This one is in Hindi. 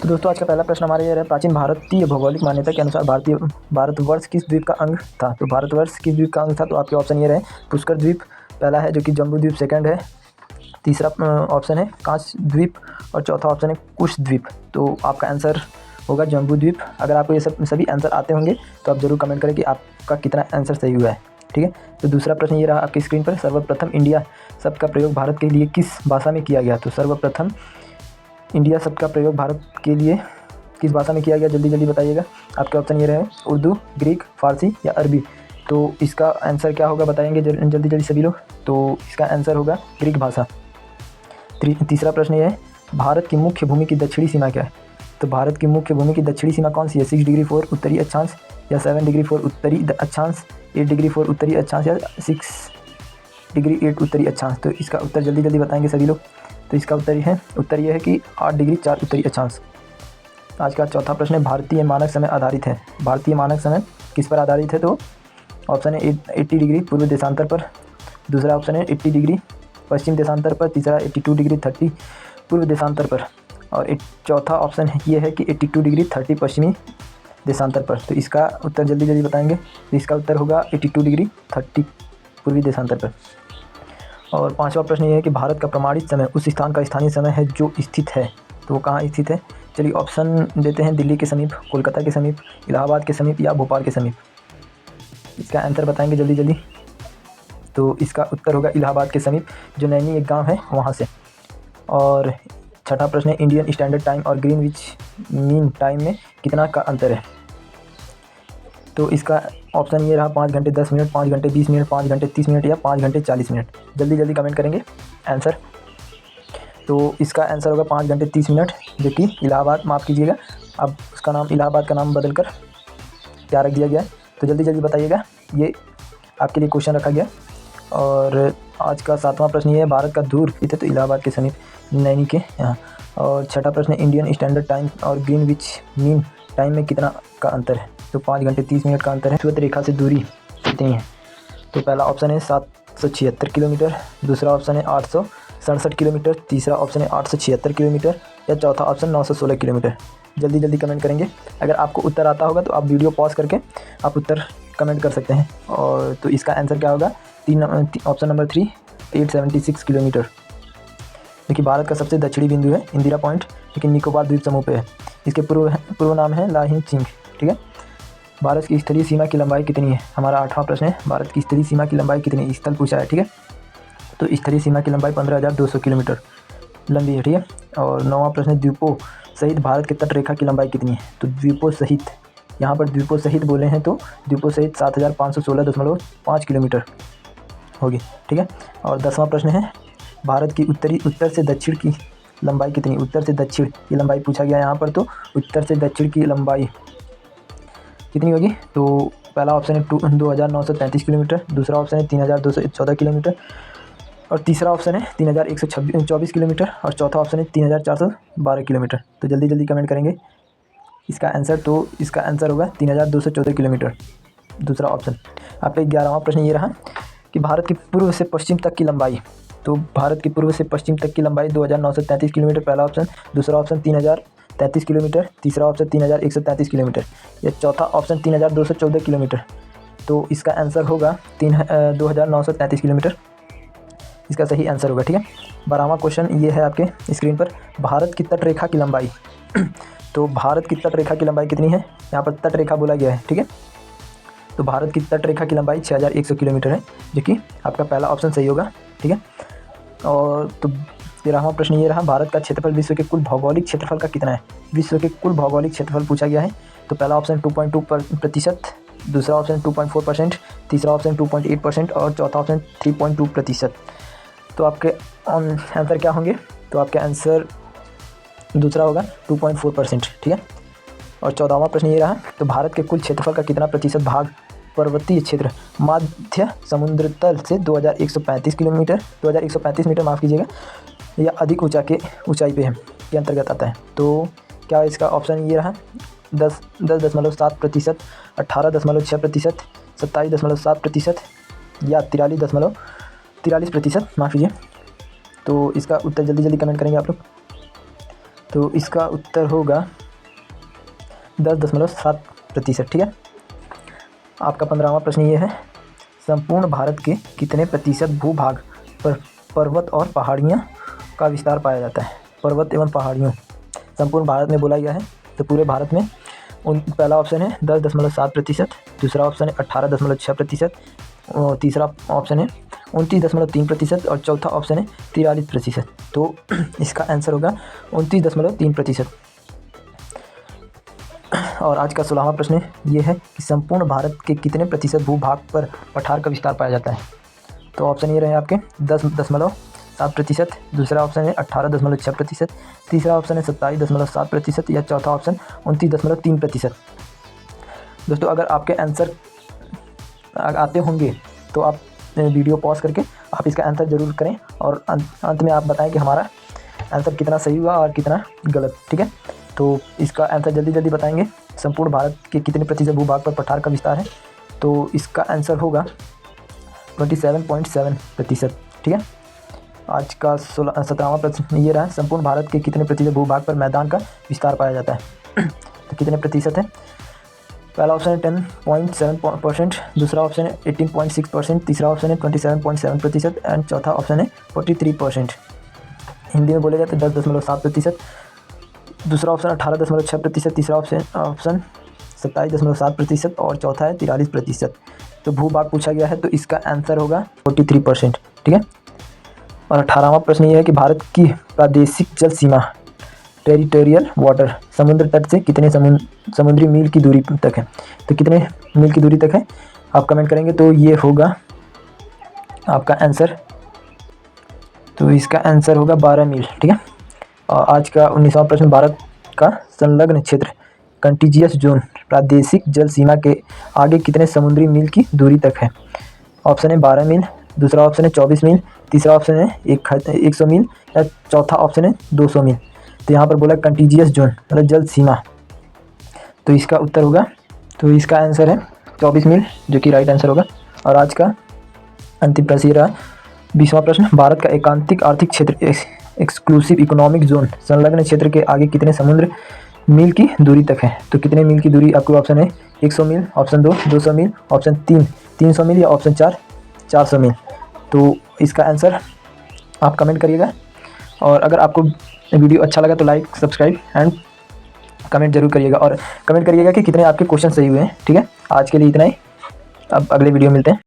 तो दोस्तों आज का पहला प्रश्न हमारे ये रहा, प्राचीन भारतीय भौगोलिक मान्यता के अनुसार भारतवर्ष किस द्वीप का अंग था। तो भारतवर्ष किस द्वीप का अंग था, तो आपके ऑप्शन ये रहे, पुष्कर द्वीप पहला है जो कि जम्बू द्वीप सेकंड है, तीसरा ऑप्शन है कांच द्वीप और चौथा ऑप्शन है कुश द्वीप। तो आपका आंसर होगा जम्बू द्वीप। अगर आपको ये सभी आंसर आते होंगे तो आप जरूर कमेंट करें कि आपका कितना आंसर सही हुआ है। ठीक है, तो दूसरा प्रश्न ये रहा आपकी स्क्रीन पर, सर्वप्रथम इंडिया शब्द का प्रयोग भारत के लिए किस भाषा में किया गया। तो सर्वप्रथम इंडिया शब्द का प्रयोग भारत के लिए किस भाषा में किया गया, जल्दी जल्दी बताइएगा। आपके ऑप्शन ये रहे, उर्दू, ग्रीक, फारसी या अरबी। तो इसका आंसर क्या होगा बताएंगे जल्दी जल्दी सभी लोग। तो इसका आंसर होगा ग्रीक भाषा। तीसरा प्रश्न ये है, भारत की मुख्य भूमि की दक्षिणी सीमा क्या है। तो भारत की मुख्य भूमि की दक्षिणी सीमा कौन सी है, 6 डिग्री 4 उत्तरी अक्षांश या 7 डिग्री 4 उत्तरी अक्षांश, 8 डिग्री 4 उत्तरी अक्षांश या 6 डिग्री 8 उत्तरी अक्षांश। तो इसका उत्तर जल्दी जल्दी बताएंगे सभी लोग। तो इसका उत्तर ये है कि 8 डिग्री 4 उत्तरी अक्षांश। आज का चौथा प्रश्न है, भारतीय मानक समय आधारित है। भारतीय मानक समय किस पर आधारित है। तो ऑप्शन है 80 डिग्री पूर्व देशांतर पर, दूसरा ऑप्शन है 80 डिग्री पश्चिम देशांतर पर, तीसरा 82 डिग्री 30 पूर्व देशांतर पर और चौथा ऑप्शन ये है कि 82 डिग्री 30 पश्चिमी देशांतर पर। तो इसका उत्तर जल्दी जल्दी बताएंगे। तो इसका उत्तर होगा 82 डिग्री 30 पूर्वी देशांतर पर। और पांचवा प्रश्न ये है कि भारत का प्रमाणित समय उस स्थान का स्थानीय समय है जो स्थित है। तो वो कहाँ स्थित है, चलिए ऑप्शन देते हैं, दिल्ली के समीप, कोलकाता के समीप, इलाहाबाद के समीप या भोपाल के समीप। इसका आंसर बताएंगे जल्दी जल्दी। तो इसका उत्तर होगा इलाहाबाद के समीप, जो नैनी एक गांव है वहाँ से। और छठा प्रश्न है, इंडियन स्टैंडर्ड टाइम और ग्रीनविच मीन टाइम में कितना का अंतर है। तो इसका ऑप्शन ये रहा, 5 घंटे 10 मिनट, 5 घंटे 20 मिनट, 5 घंटे 30 मिनट या 5 घंटे 40 मिनट। जल्दी जल्दी कमेंट करेंगे आंसर। तो इसका आंसर होगा 5 घंटे 30 मिनट, जो कि इलाहाबाद, माफ़ कीजिएगा, अब उसका नाम इलाहाबाद का नाम बदल कर क्या रख दिया गया है। तो जल्दी जल्दी बताइएगा, ये आपके लिए क्वेश्चन रखा गया। और आज का सातवां प्रश्न ये है, भारत का धूर स्थित है। तो इलाहाबाद के समीप, नैनी के यहाँ। और छठा प्रश्न है, इंडियन स्टैंडर्ड टाइम और ग्रीनविच मीन टाइम में कितना का अंतर है। तो 5 घंटे 30 मिनट का अंतर है। श्वेत रेखा से दूरी कितनी है। तो पहला ऑप्शन है 776 किलोमीटर, दूसरा ऑप्शन है 867 किलोमीटर, तीसरा ऑप्शन है 876 किलोमीटर या चौथा ऑप्शन 916 किलोमीटर। जल्दी जल्दी कमेंट करेंगे। अगर आपको उत्तर आता होगा तो आप वीडियो पॉज करके आप उत्तर कमेंट कर सकते हैं। और तो इसका आंसर क्या होगा, ऑप्शन नंबर 3, 876 किलोमीटर, जो कि भारत का सबसे दक्षिणी बिंदु है, इंदिरा पॉइंट, लेकिन निकोबार द्वीप समूह पे है। इसके पूर्व नाम है लाहिन चिंग। ठीक है, भारत की स्थलीय सीमा की लंबाई कितनी है। हमारा 8वां प्रश्न है, भारत की स्थलीय सीमा की लंबाई कितनी है, स्थल पूछा है। ठीक है, तो स्थलीय सीमा की लंबाई 15,200 किलोमीटर लंबी है। ठीक है, और 9वां प्रश्न है, द्वीपों सहित भारत के तट रेखा की लंबाई कितनी है। तो द्वीपों सहित, यहाँ पर द्वीपों सहित बोले हैं तो द्वीपों सहित 7,516.5 किलोमीटर होगी। ठीक है, और 10वां प्रश्न है, भारत की उत्तर से दक्षिण की लंबाई कितनी, उत्तर से दक्षिण की लंबाई पूछा गया यहाँ पर। तो उत्तर से दक्षिण की लंबाई कितनी होगी। तो पहला ऑप्शन है 2,933 किलोमीटर, दूसरा ऑप्शन है 3,214 किलोमीटर और तीसरा ऑप्शन है 3,124 किलोमीटर और चौथा ऑप्शन है 3,412 किलोमीटर। तो जल्दी जल्दी कमेंट करेंगे इसका आंसर। तो इसका आंसर होगा 3,214 किलोमीटर, दूसरा ऑप्शन। आपका 11वां प्रश्न ये रहा कि भारत की पूर्व से पश्चिम तक की लंबाई। तो भारत की पूर्व से पश्चिम तक की लंबाई 2,933 किलोमीटर पहला ऑप्शन, दूसरा ऑप्शन 3,033 किलोमीटर, तीसरा ऑप्शन 3,133 किलोमीटर या चौथा ऑप्शन 3,214 किलोमीटर। तो इसका आंसर होगा 2,933 किलोमीटर, इसका सही आंसर होगा। ठीक है, 12वां क्वेश्चन ये है आपके स्क्रीन पर, भारत की तट रेखा की लंबाई। तो भारत की तट रेखा की लंबाई कितनी है, यहाँ पर तट रेखा बोला गया है। ठीक है, तो भारत की तट रेखा की लंबाई 6,100 किलोमीटर है, जो कि आपका पहला ऑप्शन सही होगा। ठीक है, और तो 13वां प्रश्न ये रहा, भारत का क्षेत्रफल विश्व के कुल भौगोलिक क्षेत्रफल का कितना है। विश्व के कुल भौगोलिक क्षेत्रफल पूछा गया है। तो पहला ऑप्शन 2.2%, दूसरा ऑप्शन 2.4%, तीसरा ऑप्शन 2.8% और चौथा ऑप्शन 3.2%। तो आपके आंसर क्या होंगे। तो आपके आंसर दूसरा होगा 2.4%। ठीक है, और 14वां प्रश्न ये रहा, तो भारत के कुल क्षेत्रफल का कितना प्रतिशत भाग पर्वतीय क्षेत्र मध्य समुद्र तल से 2,135 किलोमीटर 2,135 मीटर माफ़ कीजिएगा या अधिक ऊंचाई पे है के अंतर्गत आता है। तो क्या इसका ऑप्शन ये रहा, 10.7%, 18.6%, 27.7% या 43% माफ़ कीजिए। तो इसका उत्तर जल्दी जल्दी कमेंट करेंगे आप लोग। तो इसका उत्तर होगा 10.7%। ठीक है। आपका 15वां प्रश्न ये है, संपूर्ण भारत के कितने प्रतिशत भूभाग पर पर्वत और पहाड़ियाँ का विस्तार पाया जाता है? पर्वत एवं पहाड़ियों संपूर्ण भारत में बोला गया है, तो पूरे भारत में पहला ऑप्शन है 10.7%, दूसरा ऑप्शन है 18.6%, तीसरा ऑप्शन है 29.3% और चौथा ऑप्शन है 43%। तो इसका आंसर होगा 29.3%। और आज का 16वां प्रश्न ये है कि संपूर्ण भारत के कितने प्रतिशत भूभाग पर पठार का विस्तार पाया जाता है? तो ऑप्शन ये रहे आपके 10.7%, दूसरा ऑप्शन है 18.6%, तीसरा ऑप्शन है 27.7% या चौथा ऑप्शन 29.3%। दोस्तों, अगर आपके आंसर आते होंगे तो आप वीडियो पॉज करके आप इसका आंसर ज़रूर करें और अंत में आप बताएं कि हमारा आंसर कितना सही हुआ और कितना गलत। ठीक है। तो इसका आंसर जल्दी बताएंगे, संपूर्ण भारत के कितने प्रतिशत भूभाग पर पठार का विस्तार है? तो इसका आंसर होगा 27.7%। ठीक है। आज का 17वां प्रश्न ये रहा, संपूर्ण भारत के कितने प्रतिशत भूभाग पर मैदान का विस्तार पाया जाता है? तो कितने प्रतिशत है? पहला ऑप्शन है 10.7%, दूसरा ऑप्शन है 18.6%, तीसरा ऑप्शन है 27.7% एंड चौथा ऑप्शन है 43%। हिंदी में बोले जाते 10.7%, दूसरा ऑप्शन 18.6%, तीसरा ऑप्शन 27.7% और चौथा है 43%। तो भूभाग पूछा गया है, तो इसका आंसर होगा 43%। ठीक है। और 18वां प्रश्न ये है कि भारत की प्रादेशिक जल सीमा टेरिटोरियल वाटर समुद्र तट से कितने समुद्री मील की दूरी तक है? तो कितने मील की दूरी तक है आप कमेंट करेंगे, तो ये होगा आपका आंसर, तो इसका आंसर होगा 12 मील। ठीक है। और आज का 19वां प्रश्न, भारत का संलग्न क्षेत्र कंटिजियस जोन प्रादेशिक जल सीमा के आगे कितने समुद्री मील की दूरी तक है? ऑप्शन है 12 मील, दूसरा ऑप्शन है 24 मील, तीसरा ऑप्शन है 100 मील या चौथा ऑप्शन है 200 मील। तो यहाँ पर बोला कंटिजियस जोन मतलब जल सीमा, तो इसका उत्तर होगा, तो इसका आंसर है 24 मील जो कि राइट आंसर होगा। और आज का अंतिम प्रश्न ये रहा, 20वां प्रश्न, भारत का एकांतिक आर्थिक क्षेत्र एक्सक्लूसिव इकोनॉमिक जोन संलग्न क्षेत्र के आगे कितने समुद्र मील की दूरी तक है? तो कितने मील की दूरी आपको ऑप्शन है 100 मील, ऑप्शन 2 200 मील, ऑप्शन 3 300 मील या ऑप्शन 4 400 मील। तो इसका आंसर आप कमेंट करिएगा। और अगर आपको वीडियो अच्छा लगा तो लाइक, सब्सक्राइब एंड कमेंट जरूर करिएगा और कमेंट करिएगा कि कितने आपके क्वेश्चन सही हुए हैं। ठीक है। आज के लिए इतना ही, अब अगले वीडियो मिलते हैं।